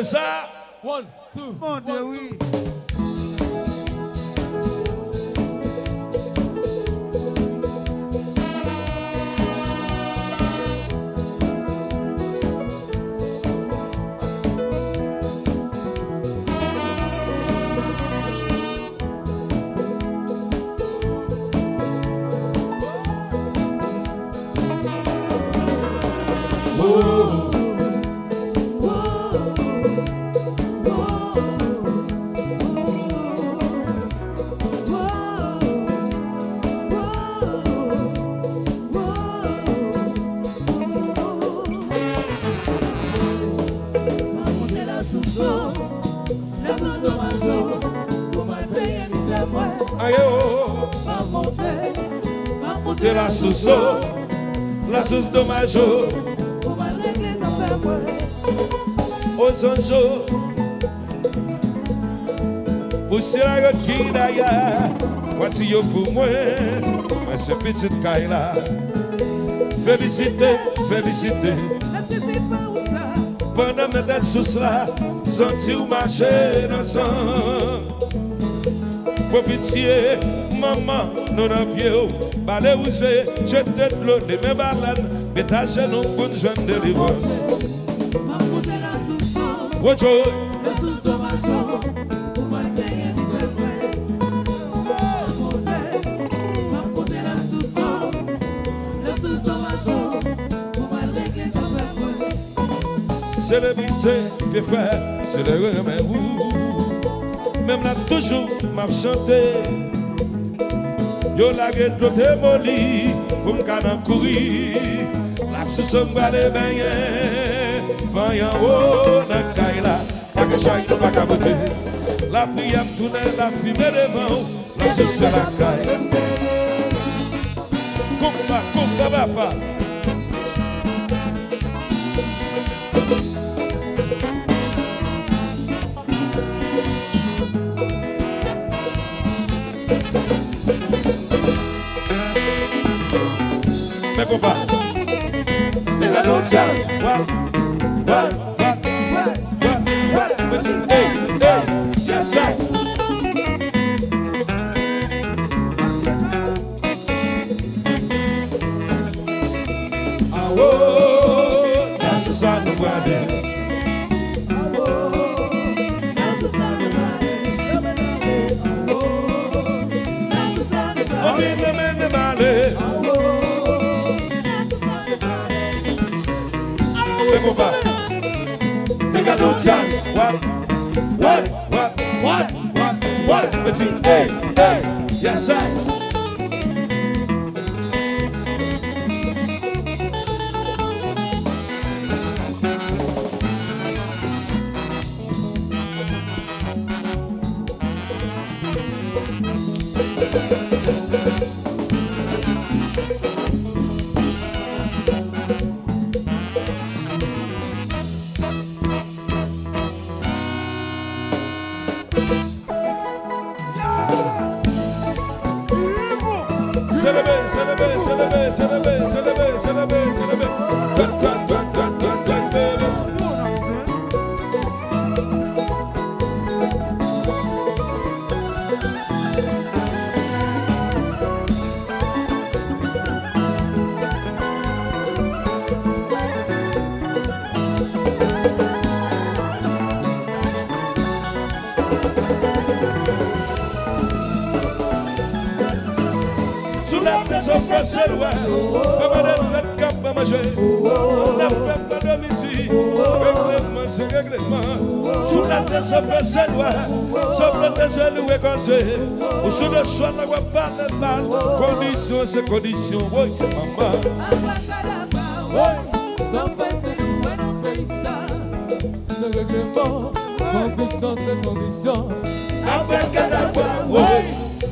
c'est ça. One, two, Mon Dieu, oui. La sauce dommage pour mal régler ça fait moi aux anges pour c'est la qui d'ailleurs voici yo pour moi mais ce petite caille là félicité félicité pendant mes têtes sous cela sentir marcher dans son pour pitié maman non à pied balé ousé je te l'eau de mes balanes mais ta chaîne au fond jeune de divorce Wojo la sauce de ma joie pour ma payer mes affaires la sauce de ma joie pour mal régler ça fait moi célébrité que faire c'est le remède même là toujours m'a chanté yo la gueule de démoli pour me canne courir la sauce me va les baigner voyant haut dans caïla pas que chaque pas caboter la prière tourner la fumée devant la sauce c'est la caille compa papa mais compa de la noche what hey yes sir oh la sauce no guarde What? Hey, yes, sir. Sous la tête se fait ses lois, sauf le désert où est compté. Ou sous le choix n'a pas de mal. Condition, c'est condition, oui, maman. sans faire c'est nous, ouais, non, pays ça. Ce règlement, condition, c'est condition. Après Cadabra, oui.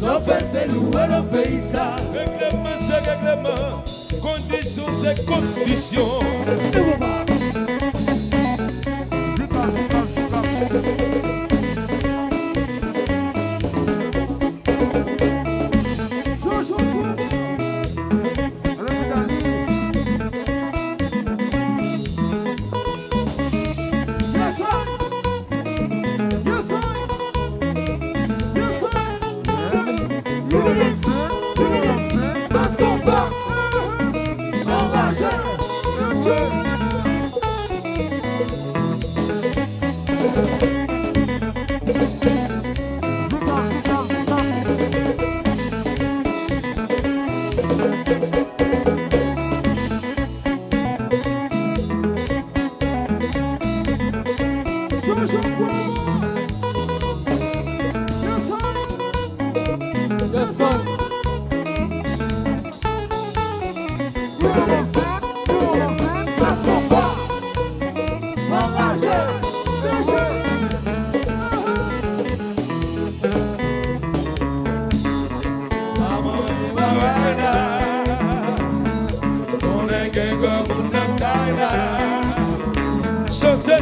Sans faire c'est nous, ouais, non, pays ça. Règlement, c'est règlement. Condition, c'est condition. Yes, sir. Santé.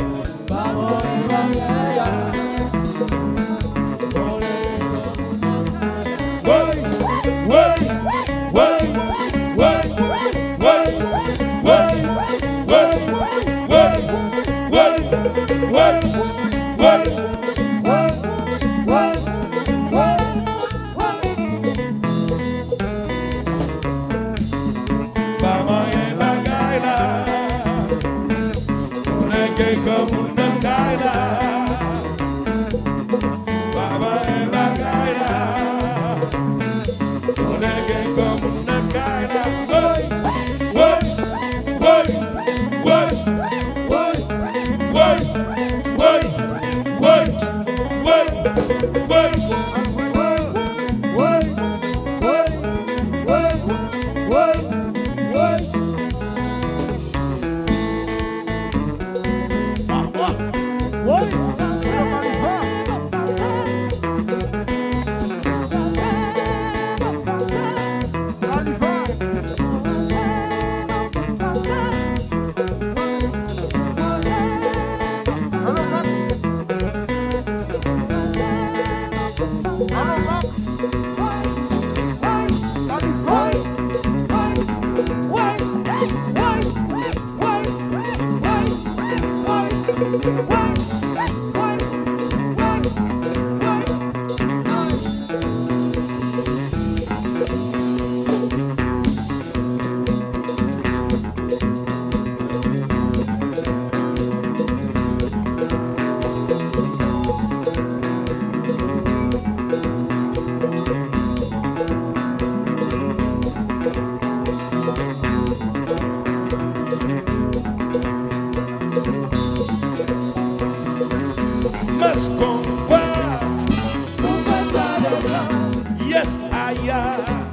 Yes, I am.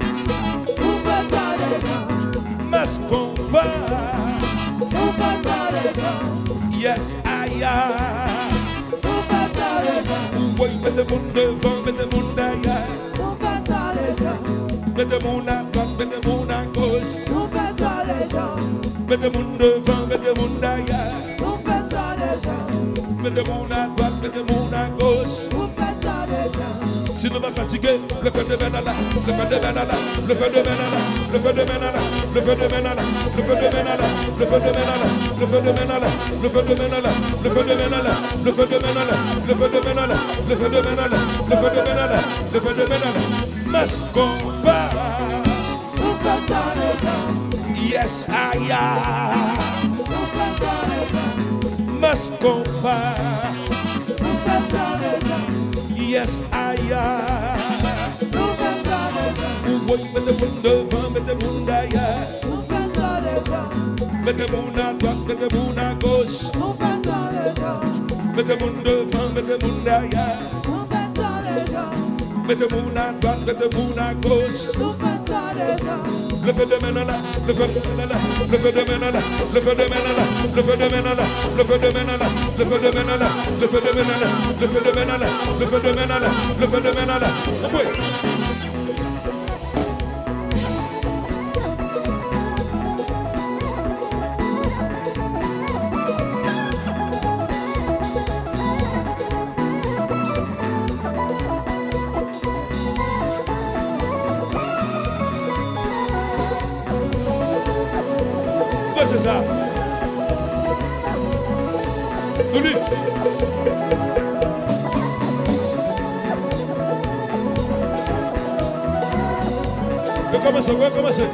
Mas compa. Yes, I am. Oi, mete mundo, mete mundo, mete mundo, mete mundo, gauche. Mete mundo, mete mundo, mete mundo, mete mundo, gauche. Si nous va fatiguer, le feu de Benalla, le feu de Benalla, le feu de Benalla, le feu de Benalla, le feu de Benalla, le feu de Benalla, le feu de Benalla, le feu de Benalla, le feu de Benalla, le feu de Benalla, le feu de Benalla, le feu de Benalla, le feu de Benalla, le feu de Benalla, le feu de Benalla. Mascomba. Yes, I am. Mascomba. Yes, I am. Oi, mete mundo, mete mundo, mete mundo à droite, mete mundo à gauche. Mete mundo, mete mundo, mete mundo à droite, mete mundo à gauche. Le feu de Benalla, le feu de Benalla, le feu de Benalla, le feu de Benalla, le feu de Benalla, le feu de Benalla, le feu de Benalla, le feu de Benalla, le feu de Benalla, le feu de Benalla, le feu de Benalla. C'est ça. Lui. On va commencer, on va commencer.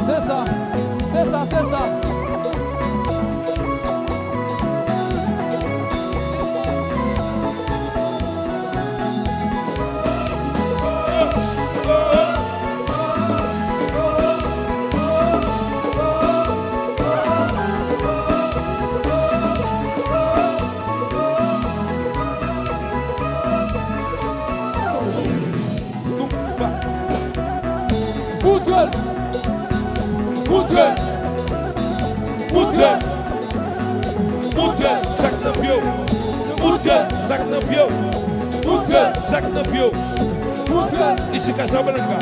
C'est ça. Ici Casablanca.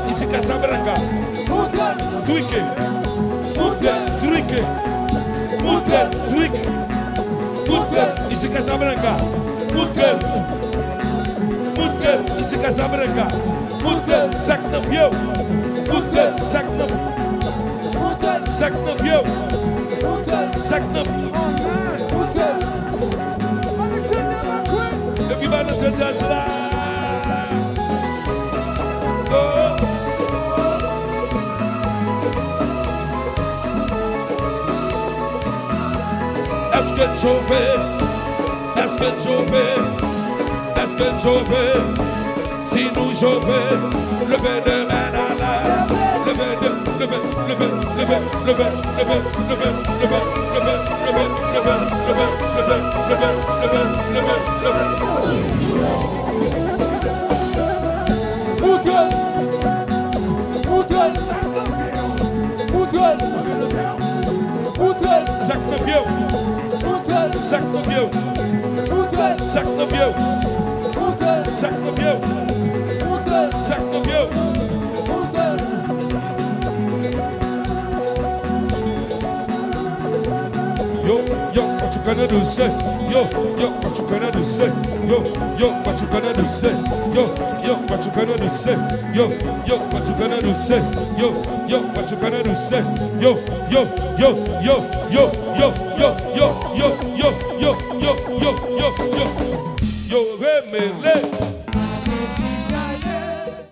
Ici Casablanca. Truque. Ici Casablanca. Ici Casablanca. Sac no bio. Sac no bio. Sac no. Everybody say just like. Est-ce que chauffé, si nous chauffons, levez de main à l'air, levez de, levez, sac de bio. Sac no bio. Sac no bio. Sac no bio. Sac no bio. Yo, what you gonna do, say? Yo, what you gonna do, say? Yo, what you gonna do, say? Yo, what you gonna do, say? Yo, what you gonna do, say? Yo, what you gonna do, say? Yo, remele.